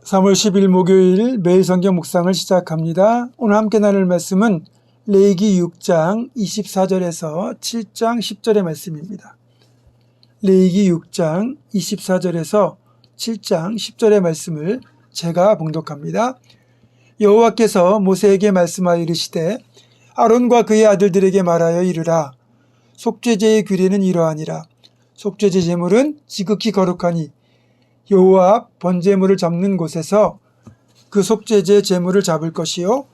3월 10일 목요일 매일 성경 묵상을 시작합니다. 오늘 함께 나눌 말씀은 레위기 6장 24절에서 7장 10절의 말씀입니다. 레위기 6장 24절에서 7장 10절의 말씀을 제가 봉독합니다. 여호와께서 모세에게 말씀하여 이르시되 아론과 그의 아들들에게 말하여 이르라. 속죄제의 규례는 이러하니라. 속죄제 제물은 지극히 거룩하니 여호와 앞 번제물을 잡는 곳에서 그 속죄제 제물을 잡을 것이요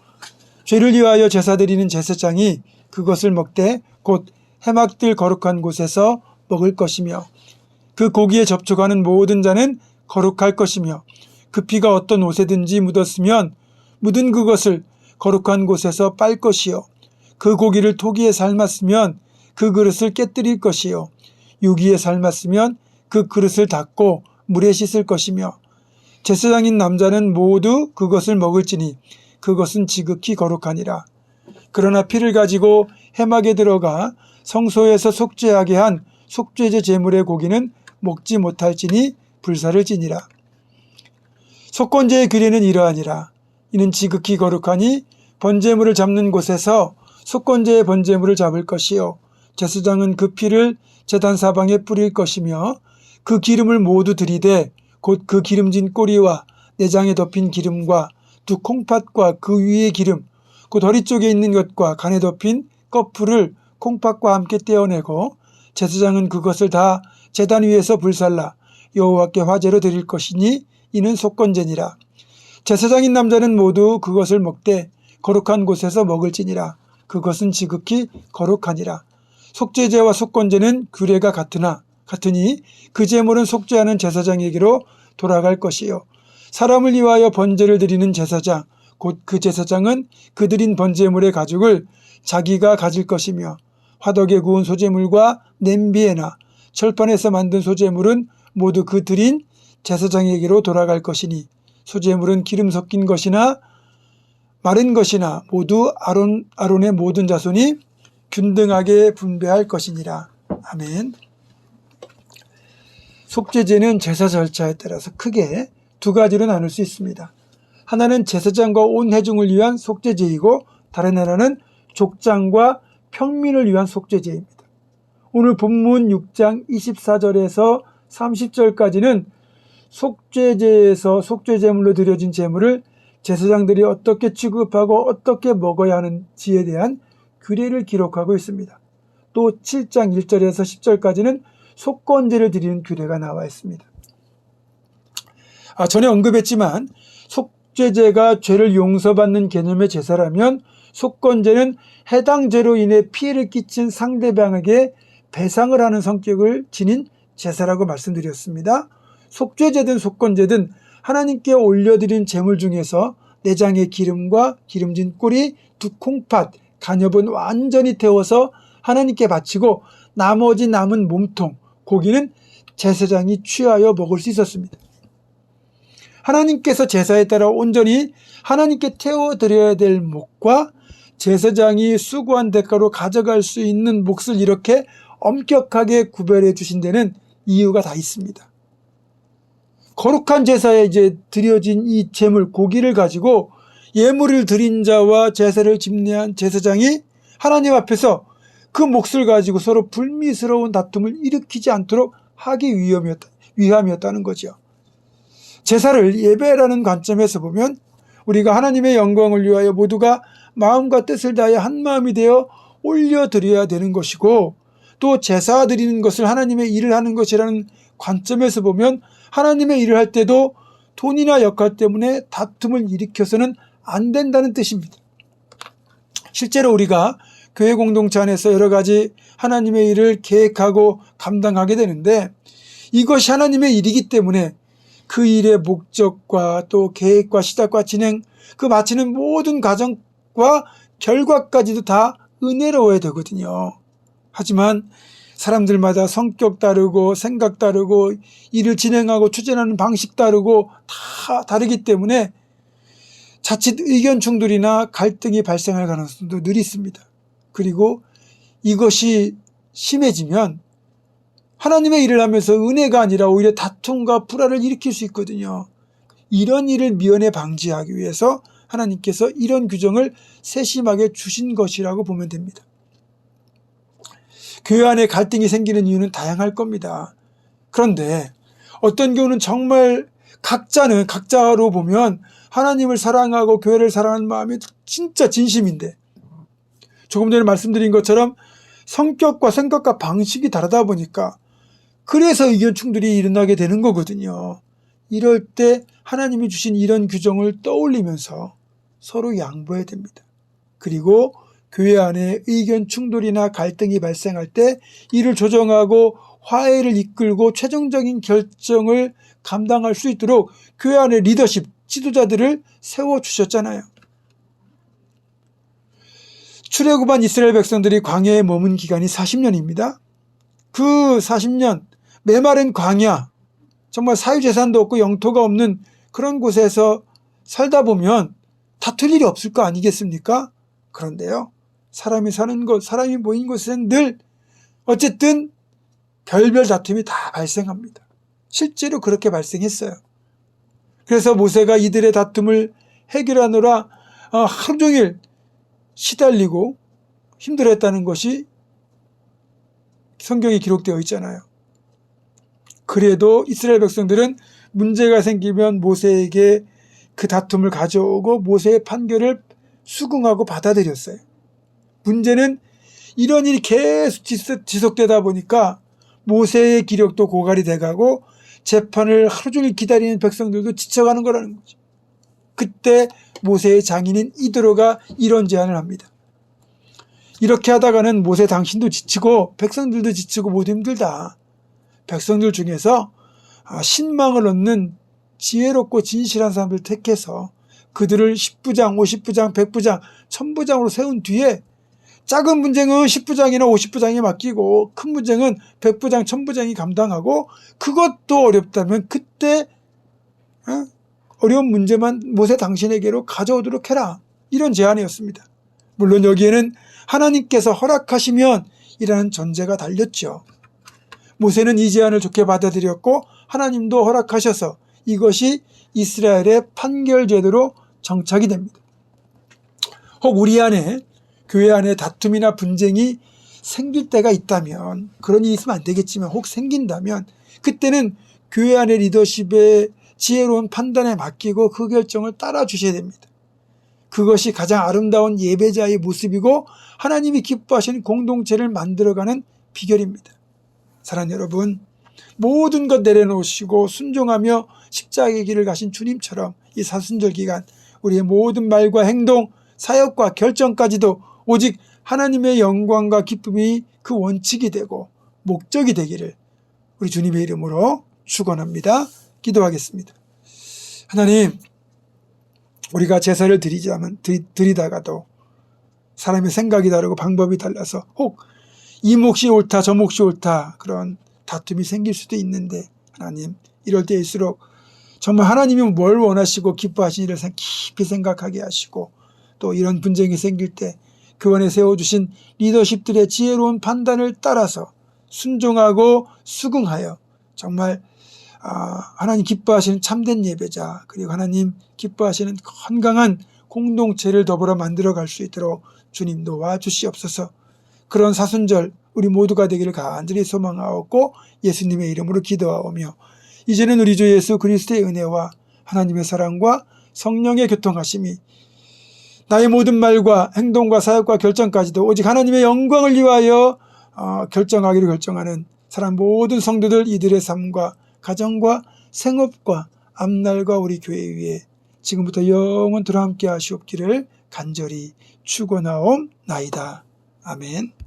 죄를 위하여 제사 드리는 제사장이 그것을 먹되 곧 해막들 거룩한 곳에서 먹을 것이며 그 고기에 접촉하는 모든 자는 거룩할 것이며 그 피가 어떤 옷에든지 묻었으면 묻은 그것을 거룩한 곳에서 빨 것이요 그 고기를 토기에 삶았으면 그 그릇을 깨뜨릴 것이요 유기에 삶았으면 그 그릇을 닦고 물에 씻을 것이며 제사장인 남자는 모두 그것을 먹을지니 그것은 지극히 거룩하니라. 그러나 피를 가지고 해막에 들어가 성소에서 속죄하게 한 속죄제 제물의 고기는 먹지 못할지니 불사를 지니라. 속건제의 규례는 이러하니라. 이는 지극히 거룩하니 번제물을 잡는 곳에서 속건제의 번제물을 잡을 것이요 제사장은 그 피를 제단 사방에 뿌릴 것이며 그 기름을 모두 들이되 곧 그 기름진 꼬리와 내장에 덮인 기름과 두 콩팥과 그 위의 기름 곧 허리 쪽에 있는 것과 간에 덮인 꺼풀을 콩팥과 함께 떼어내고 제사장은 그것을 다 제단 위에서 불살라 여호와께 화제로 드릴 것이니 이는 속건제니라. 제사장인 남자는 모두 그것을 먹되 거룩한 곳에서 먹을지니라. 그것은 지극히 거룩하니라. 속죄제와 속건제는 규례가 같으니 그 제물은 속죄하는 제사장에게로 돌아갈 것이요 사람을 위하여 번제를 드리는 제사장 곧 그 제사장은 그 드린 번제물의 가죽을 자기가 가질 것이며 화덕에 구운 소제물과 냄비에나 철판에서 만든 소제물은 모두 그 드린 제사장에게로 돌아갈 것이니 소제물은 기름 섞인 것이나 마른 것이나 모두 아론의 모든 자손이 균등하게 분배할 것이니라. 아멘. 속죄제는 제사 절차에 따라서 크게 두 가지로 나눌 수 있습니다. 하나는 제사장과 온 회중을 위한 속죄제이고 다른 하나는 족장과 평민을 위한 속죄제입니다. 오늘 본문 6장 24절에서 30절까지는 속죄제에서 속죄제물로 드려진 제물을 제사장들이 어떻게 취급하고 어떻게 먹어야 하는지에 대한 규례를 기록하고 있습니다. 또 7장 1절에서 10절까지는 속건제를 드리는 규례가 나와 있습니다. 전에 언급했지만 속죄제가 죄를 용서받는 개념의 제사라면 속건제는 해당 죄로 인해 피해를 끼친 상대방에게 배상을 하는 성격을 지닌 제사라고 말씀드렸습니다. 속죄제든 속건제든 하나님께 올려드린 제물 중에서 내장의 기름과 기름진 꼬리, 두 콩팥, 간엽은 완전히 태워서 하나님께 바치고 나머지 남은 몸통, 고기는 제사장이 취하여 먹을 수 있었습니다. 하나님께서 제사에 따라 온전히 하나님께 태워드려야 될 몫과 제사장이 수고한 대가로 가져갈 수 있는 몫을 이렇게 엄격하게 구별해 주신 데는 이유가 다 있습니다. 거룩한 제사에 드려진 이 제물 고기를 가지고 예물을 드린 자와 제사를 집례한 제사장이 하나님 앞에서 그 몫을 가지고 서로 불미스러운 다툼을 일으키지 않도록 하기 위함이었다는 거죠. 제사를 예배라는 관점에서 보면 우리가 하나님의 영광을 위하여 모두가 마음과 뜻을 다해 한 마음이 되어 올려드려야 되는 것이고 또 제사 드리는 것을 하나님의 일을 하는 것이라는 관점에서 보면 하나님의 일을 할 때도 돈이나 역할 때문에 다툼을 일으켜서는 안 된다는 뜻입니다. 실제로 우리가 교회 공동체 안에서 여러 가지 하나님의 일을 계획하고 감당하게 되는데 이것이 하나님의 일이기 때문에 그 일의 목적과 또 계획과 시작과 진행, 그 마치는 모든 과정과 결과까지도 다 은혜로워야 되거든요. 하지만 사람들마다 성격 다르고 생각 다르고 일을 진행하고 추진하는 방식 다르고 다 다르기 때문에 자칫 의견 충돌이나 갈등이 발생할 가능성도 늘 있습니다. 그리고 이것이 심해지면 하나님의 일을 하면서 은혜가 아니라 오히려 다툼과 불화를 일으킬 수 있거든요. 이런 일을 미연에 방지하기 위해서 하나님께서 이런 규정을 세심하게 주신 것이라고 보면 됩니다. 교회 안에 갈등이 생기는 이유는 다양할 겁니다. 그런데 어떤 경우는 정말 각자는 각자로 보면 하나님을 사랑하고 교회를 사랑하는 마음이 진짜 진심인데, 조금 전에 말씀드린 것처럼 성격과 생각과 방식이 다르다 보니까 그래서 의견 충돌이 일어나게 되는 거거든요. 이럴 때 하나님이 주신 이런 규정을 떠올리면서 서로 양보해야 됩니다. 그리고 교회 안에 의견 충돌이나 갈등이 발생할 때 이를 조정하고 화해를 이끌고 최종적인 결정을 감당할 수 있도록 교회 안에 리더십, 지도자들을 세워주셨잖아요. 출애굽한 이스라엘 백성들이 광야에 머문 기간이 40년입니다. 그 40년 메마른 광야, 정말 사유재산도 없고 영토가 없는 그런 곳에서 살다 보면 다툴 일이 없을 거 아니겠습니까? 그런데요, 사람이 사는 곳, 사람이 모인 곳에는 늘 어쨌든 별별 다툼이 다 발생합니다. 실제로 그렇게 발생했어요. 그래서 모세가 이들의 다툼을 해결하느라 하루 종일 시달리고 힘들었다는 것이 성경에 기록되어 있잖아요. 그래도 이스라엘 백성들은 문제가 생기면 모세에게 그 다툼을 가져오고 모세의 판결을 수긍하고 받아들였어요. 문제는 이런 일이 계속 지속되다 보니까 모세의 기력도 고갈이 돼가고 재판을 하루 종일 기다리는 백성들도 지쳐가는 거라는 거죠. 그때 모세의 장인인 이드로가 이런 제안을 합니다. 이렇게 하다가는 모세 당신도 지치고 백성들도 지치고 모두 힘들다. 백성들 중에서 신망을 얻는 지혜롭고 진실한 사람들 택해서 그들을 10부장, 50부장, 100부장, 1000부장으로 세운 뒤에 작은 문제는 10부장이나 50부장이 맡기고 큰 문제는 100부장, 1000부장이 감당하고, 그것도 어렵다면 그때 어려운 문제만 모세 당신에게로 가져오도록 해라. 이런 제안이었습니다. 물론 여기에는 하나님께서 허락하시면 이라는 전제가 달렸죠. 모세는 이 제안을 좋게 받아들였고 하나님도 허락하셔서 이것이 이스라엘의 판결 제도로 정착이 됩니다. 혹 우리 안에, 교회 안에 다툼이나 분쟁이 생길 때가 있다면, 그런 일이 있으면 안 되겠지만 혹 생긴다면 그때는 교회 안의 리더십의 지혜로운 판단에 맡기고 그 결정을 따라 주셔야 됩니다. 그것이 가장 아름다운 예배자의 모습이고 하나님이 기뻐하시는 공동체를 만들어가는 비결입니다. 사랑하는 여러분, 모든 것 내려놓으시고 순종하며 십자가의 길을 가신 주님처럼 이 사순절 기간 우리의 모든 말과 행동, 사역과 결정까지도 오직 하나님의 영광과 기쁨이 그 원칙이 되고 목적이 되기를 우리 주님의 이름으로 축원합니다. 기도하겠습니다. 하나님, 우리가 제사를 드리다가도 사람의 생각이 다르고 방법이 달라서 혹 이 몫이 옳다 저 몫이 옳다 그런 다툼이 생길 수도 있는데, 하나님, 이럴 때일수록 정말 하나님이 뭘 원하시고 기뻐하시니를 깊이 생각하게 하시고, 또 이런 분쟁이 생길 때 교원에 세워주신 리더십들의 지혜로운 판단을 따라서 순종하고 수긍하여 정말 하나님 기뻐하시는 참된 예배자, 그리고 하나님 기뻐하시는 건강한 공동체를 더불어 만들어갈 수 있도록 주님 도와주시옵소서. 그런 사순절 우리 모두가 되기를 간절히 소망하옵고 예수님의 이름으로 기도하오며, 이제는 우리 주 예수 그리스도의 은혜와 하나님의 사랑과 성령의 교통하심이 나의 모든 말과 행동과 사역과 결정까지도 오직 하나님의 영광을 위하여 결정하기로 결정하는 사람 모든 성도들, 이들의 삶과 가정과 생업과 앞날과 우리 교회 위에 지금부터 영원토록 함께 하시옵기를 간절히 축원하옵나이다. 아멘.